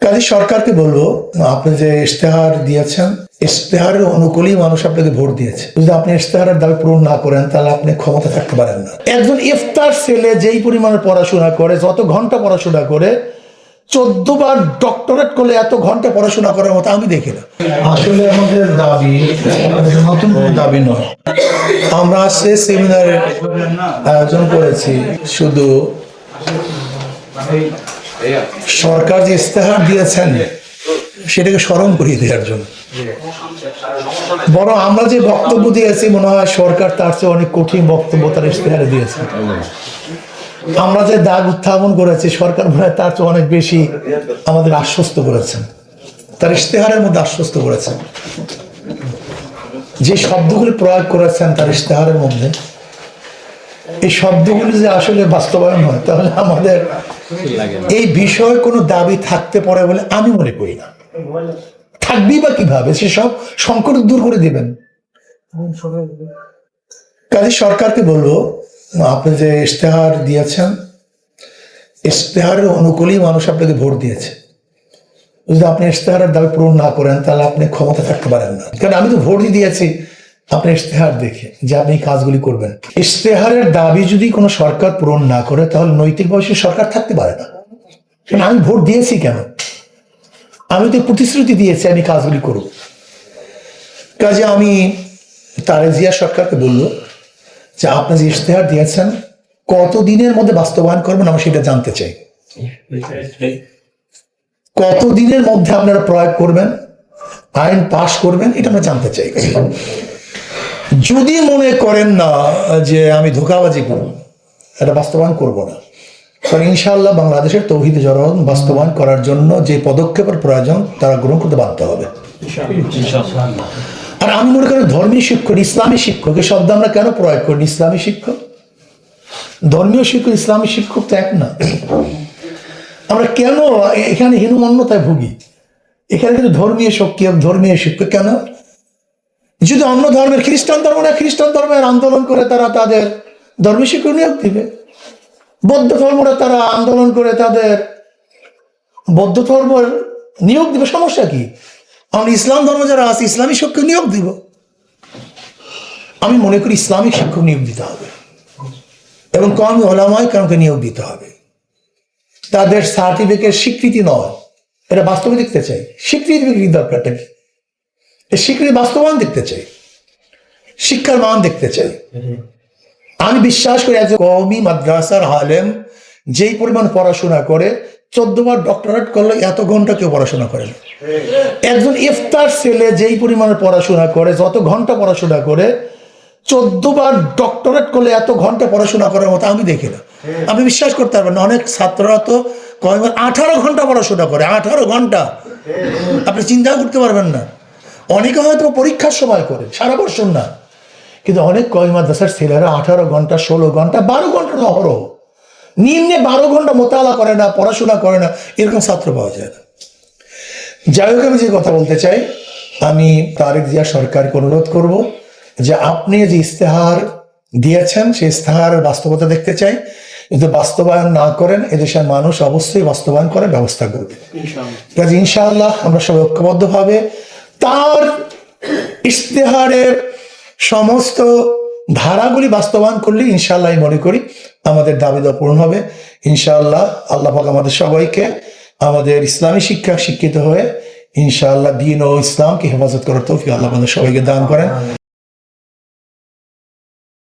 কাজী সরকারকে বলবো, আপনি যে ইশতেহার দিয়েছেন, ইশতেহারের অনুকূলেই মানুষ আপনাকে ভোট দিয়েছে। যদি আপনি ইশতেহারের দাবি পূরণ না করেন তাহলে আপনি ক্ষমতা থাকতে পারেন না। একজন ইফতার ছেলে যেই পরিমাণে পড়াশোনা করে, যত ঘন্টা পড়াশোনা করে, 14 বার ডক্টরেট করলে এত ঘন্টা পড়াশোনা করার মতো আমি দেখি না। আসলে আমাদের দাবি নতুন কোনো দাবি নয়। আমরা সে সেমিনারের আয়োজন করেছি শুধু সরকার যে ইশতেহার দিয়েছেন সেটাকে স্মরণ করিয়ে দেওয়ার জন্য। বরং আমরা যে বক্তব্য দিয়েছি মনে হয় সরকার তার চেয়ে অনেক কঠিন বক্তব্য তার ইশতেহারে দিয়েছে। আমরা যে দাগ উত্থাপন করেছি সরকার মনে হয় তার চেয়ে অনেক বেশি আমাদের আশ্বস্ত করেছেন, তার ইশতেহারের মধ্যে আশ্বস্ত করেছেন। যে শব্দগুলি প্রয়োগ করেছেন তার ইশতেহারের মধ্যে, এই শব্দগুলি যে আসলে বাস্তবায়ন হয় তাহলে আমাদের এই বিষয়ে কোনো দাবি থাকতে পারে বলে আমি মনে করি না। থাকবেই বা কিভাবে? সেসব সংকট দূর করে দিবেন। কাজী সরকারকে বলবো, আপনি যে ইশতেহার দিয়েছেন, ইশতেহারের অনুকূলেই মানুষ আপনাকে ভোট দিয়েছে। যদি আপনি ইশতেহারের দাবি পূরণ না করেন তাহলে আপনি ক্ষমতা থাকতে পারেন না। কারণ আমি তো ভোটই দিয়েছি আপনি ইশতেহার দেখে যে আপনি কাজগুলি করবেন। ইশতেহারের দাবি যদি কোনো সরকার পূরণ না করে তাহলে নৈতিকভাবে সে সরকার থাকতে পারে না। কারণ আমি ভোট দিয়েছি কেন? আমি তো প্রতিশ্রুতি দিয়েছি আমি কাজগুলি করব। কাজে আমি তারেক জিয়া সরকারকে বলবো যে আপনি যে ইশতেহার দিয়েছেন কতদিনের মধ্যে বাস্তবায়ন করবেন আমরা সেটা জানতে চাই। কতদিনের মধ্যে আপনারা প্রয়োগ করবেন, আইন পাশ করবেন, এটা আমরা জানতে চাই। যদি মনে করেন না যে আমি ধোঁকাবাজি করব, এটা বাস্তবায়ন করব না, কারণ ইনশাআল্লাহ বাংলাদেশের তৌহিদে জনগণ বাস্তবায়ন করার জন্য যে পদক্ষেপের প্রয়োজন তারা গ্রহণ করতে বাধ্য হবে। আর আমি মনে করি ধর্মীয় শিক্ষক, ইসলামী শিক্ষক, এই শব্দ আমরা কেন প্রয়োগ করি? ইসলামী শিক্ষক, ধর্মীয় শিক্ষক, ইসলামী শিক্ষক তো এক না। আমরা কেন এখানে হীনমন্যতায় ভুগি? এখানে কিন্তু ধর্মীয় শিক্ষক, ধর্মীয় শিক্ষক কেন? যদি অন্য ধর্মের খ্রিস্টান ধর্ম না, খ্রিস্টান ধর্মের আন্দোলন করে তারা তাদের ধর্মীয় শিক্ষক নিয়োগ দিবে। বৌদ্ধ ধর্মরা তারা আন্দোলন করে তাদের বৌদ্ধ ধর্মের নিয়োগ দিবে, সমস্যা কি? আমরা ইসলাম ধর্ম যারা আছে ইসলামী শিক্ষক নিয়োগ দিব। আমি মনে করি ইসলামিক শিক্ষক নিয়োগ দিতে হবে এবং কওমি ওলামায়ে কেরামকে নিয়োগ দিতে হবে। তাদের সার্টিফিকেট স্বীকৃতি নয়, এটা বাস্তবে দেখতে চাই। স্বীকৃতি দরকারটা কি? এই স্বীকৃতি বাস্তবায়ন দেখতে চাই, শিক্ষার মান দেখতে চাই। আমি বিশ্বাস করি একজন কওমি মাদ্রাসার আলেম যেই পরিমাণ পড়াশোনা করে, 14 বার ডক্টরেট করলে এত ঘন্টা কেউ পড়াশোনা করে না। একজন ইফতার ছেলে যেই পরিমাণে পড়াশোনা করে, যত ঘন্টা পড়াশোনা করে, 14 বার ডক্টরেট করলে এত ঘন্টা পড়াশোনা করার মতো আমি দেখি না। আপনি বিশ্বাস করতে পারবেন না, অনেক ছাত্ররা তো 18 ঘন্টা পড়াশোনা করে, 18 ঘন্টা। আপনি চিন্তা করতে পারবেন না। অনেকে হয়তো পরীক্ষার সময় করে, সারা বছর না। কিন্তু অনেক কওমি মাদ্রাসার ছেলেরা 18 ঘন্টা, 16 ঘন্টা, 12 ঘন্টা অহরহ, নিম্নে 12 ঘন্টা মোতালা করে না, পড়াশোনা করে না, এরকম ছাত্র পাওয়া যায় না। যাই হোক, আমি যে কথা বলতে চাই, আমি তারেক জিয়া সরকারকে অনুরোধ করব যে আপনি যে ইশতেহার দিয়েছেন সেই ইশতেহারের বাস্তবতা দেখতে চাই। যদি বাস্তবায়ন না করেন এদেশের মানুষ অবশ্যই বাস্তবায়ন করার ব্যবস্থা করবে। কাজে ইনশাআল্লাহ আমরা সবাই ঐক্যবদ্ধভাবে তার ইশতেহারের সমস্ত ধারাগুলি বাস্তবায়ন করলে ইনশাআল্লাহ আমি মনে করি আমাদের দাবি দেওয়া পূরণ হবে। ইনশাআল্লাহ আল্লাহ পাক আমাদের সবাইকে আমাদের ইসলামী শিক্ষা শিক্ষিত হয়ে ইনশাআল্লাহ দ্বীন ও ইসলামকে হেফাজত করার তৌফিক আল্লাহ আমাদের সবাইকে দান করেন।